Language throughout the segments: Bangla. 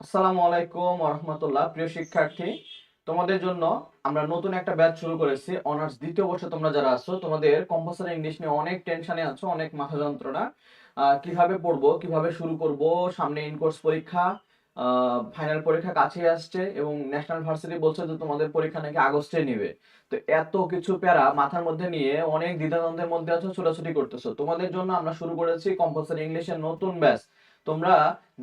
আসসালামু আলাইকুম ওয়া রাহমাতুল্লাহ। প্রিয় শিক্ষার্থী, তোমাদের জন্য আমরা নতুন একটা ব্যাচ শুরু করেছি। অনার্স দ্বিতীয় বর্ষে তোমরা যারা আছো, তোমাদের কম্পালসরি ইংলিশ নিয়ে অনেক টেনশনে আছো, অনেক মাথা যন্ত্রণা। কিভাবে পড়বো, কিভাবে শুরু করব, সামনে ইন কোর্স পরীক্ষা, ফাইনাল পরীক্ষা কাছে আসছে এবং ন্যাশনাল ভার্সিটি বলছে যে তোমাদের পরীক্ষা নাকি আগস্টে নেবে। তো এত কিছু প্যারা মাথার মধ্যে নিয়ে অনেক দ্বিধাদ্বন্দ্বের মধ্যে আছো, ছোটাছুটি করতেছো। তোমাদের জন্য আমরা শুরু করেছি কম্পালসরি ইংলিশের নতুন ব্যাচ। তোমরা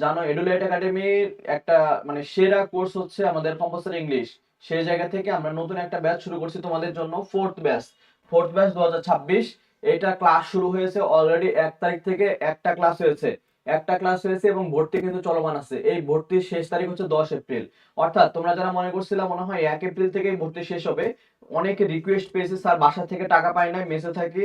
জানো এডুলাইট একাডেমির একটা মানে সেরা কোর্স হচ্ছে আমাদের কম্পালসরি ইংলিশ। সেই জায়গা থেকে আমরা নতুন একটা ব্যাচ শুরু করছি তোমাদের জন্য, ফোর্থ ব্যাচ 2026। এটা ক্লাস শুরু হয়েছে অলরেডি 1 তারিখ থেকে। একটা ক্লাস হয়েছে এবং ভর্তি কিন্তু চলমান আছে। এই ভর্তির শেষ তারিখ হচ্ছে 10 এপ্রিল। অর্থাৎ তোমরা যারা মনে করছিলা মনে হয় 1 এপ্রিল থেকেই ভর্তি শেষ হবে, অনেকে রিকোয়েস্ট পেয়েছে স্যার বাসা থেকে টাকা পাই নাই, মেসে থাকি,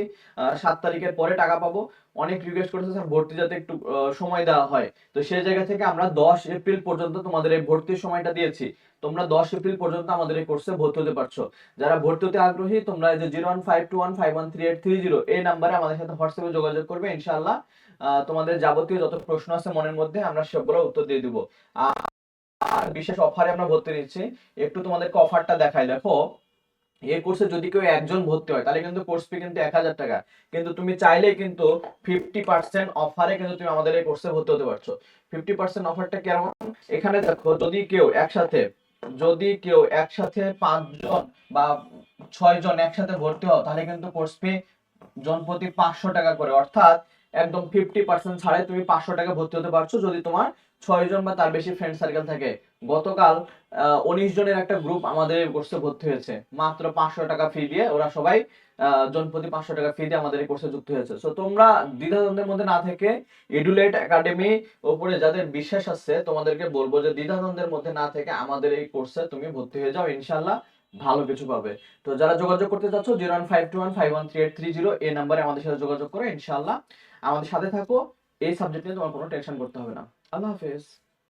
7 তারিখের পরে টাকা পাবো। অনেক রিকোয়েস্ট করেছে স্যার ভর্তি যাতে একটু সময় দেওয়া হয়। তো সেই জায়গা থেকে আমরা 10 এপ্রিল পর্যন্ত তোমাদের এই ভর্তির সময়টা দিয়েছি। তোমরা 10 এপ্রিল পর্যন্ত আমাদের এই কোর্সে ভর্তি হতে পারছো। যারা ভর্তি হতে আগ্রহী তোমরা এই যে 015215133830 এই নাম্বারে আমাদের সাথে হোয়াটসঅ্যাপে যোগাযোগ করবে, ইনশাআল্লাহ তোমাদের যাবতীয় যত প্রশ্ন আছে মনের মধ্যে আমরা সবগুলো উত্তর দিয়ে দিব। আর বিশেষ অফারে আমরা ভর্তি নিচ্ছি। একটু তোমাদেরকে অফারটা দেখাই, দেখো। এই কোর্সে যদি কেউ একজন ভর্তি হয় তাহলে কিন্তু কোর্স ফি কিন্তু 1000 টাকা। কিন্তু তুমি চাইলেই কিন্তু 50% অফারে কিন্তু তুমি আমাদের এই কোর্সে ভর্তি হতে পারছো। 50% অফারটা কেমন? এখানে দেখো, যদি কেউ একসাথে 5 জন বা 6 জন একসাথে ভর্তি হও তাহলে কিন্তু কোর্স ফি জন প্রতি 500 টাকা করে, অর্থাৎ একদম 50% ছাড়ে তুমি 500 টাকা ভর্তি হতে পারছো যদি তোমার 6 জন বা তার বেশি ফ্রেন্ড সার্কেল থাকে। গতকাল 19 জনের একটা গ্রুপ আমাদের এই কোর্সে ভর্তি হয়েছে মাত্র 500 টাকা ফি দিয়ে। ওরা সবাই জন প্রতি 500 টাকা ফি দিয়ে আমাদের এই কোর্সে যুক্ত হয়েছে। সো তোমরা দ্বিধাদ্বন্দ্বের মধ্যে না থেকে এডুলেট একাডেমি উপরে যাদের বিশ্বাস আছে তোমাদেরকে বলবো যে দ্বিধাদ্বন্দ্বের মধ্যে না থেকে আমাদের এই কোর্সে তুমি ভর্তি হয়ে যাও, ইনশাল্লাহ ভালো কিছু পাবে। তো যারা যোগাযোগ করতে চাচ্ছ 015215133830 এই নাম্বারে আমাদের সাথে যোগাযোগ করো, ইনশাল্লাহ আমাদের সাথে থাকো। এই সাবজেক্ট নিয়ে তোমার কোনো টেনশন করতে হবে না। আল্লাহ হাফেজ।